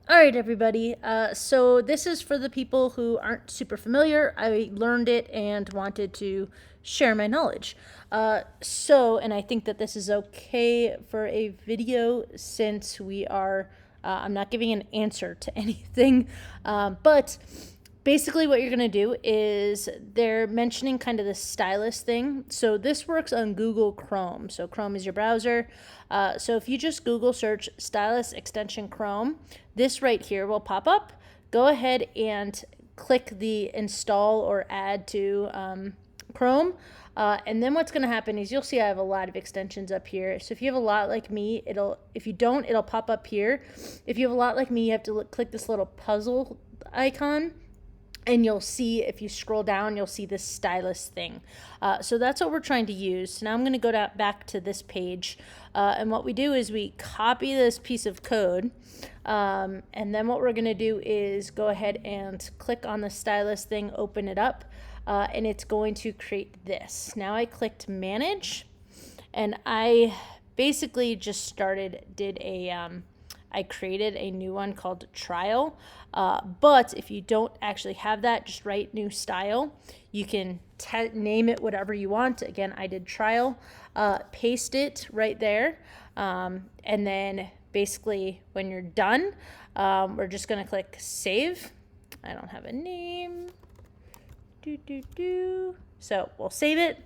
All right, everybody. So this is for the people who aren't super familiar. I learned it and wanted to share my knowledge. And I think that this is okay for a video since I'm not giving an answer to anything. But basically what you're going to do is they're mentioning kind of the stylus thing. So this works on Google Chrome. So Chrome is your browser. So if you just Google search Stylus Extension Chrome, this right here will pop up. Go ahead and click the install or add to Chrome. And then what's going to happen is you'll see I have a lot of extensions up here. So if you have a lot like me, if you don't, it'll pop up here. If you have a lot like me, you have to click this little puzzle icon. And you'll see, if you scroll down, you'll see this stylus thing. So that's what we're trying to use. So now I'm going to go back to this page. And what we do is we copy this piece of code. And then what we're going to do is go ahead and click on the stylus thing, open it up. And it's going to create this. Now I clicked manage. And I basically just I created a new one called trial. But if you don't actually have that, just write new style. You can name it whatever you want. Again, I did trial. Paste it right there. And then basically when you're done, we're just going to click save. I don't have a name. So we'll save it.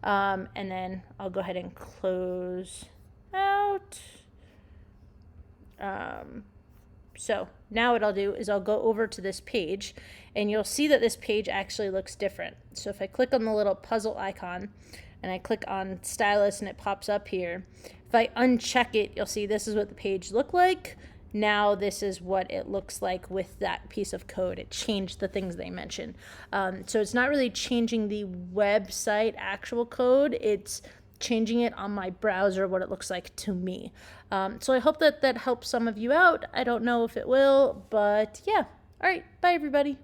And then I'll go ahead and close out. So now what I'll do is I'll go over to this page and you'll see that this page actually looks different. So if I click on the little puzzle icon and I click on stylus and it pops up here, if I uncheck it, you'll see this is what the page looked like. Now this is what it looks like with that piece of code. It changed the things they mentioned. So it's not really changing the website actual code. It's changing it on my browser, what it looks like to me. So I hope that helps some of you out. I don't know if it will, but yeah. All right. Bye, everybody.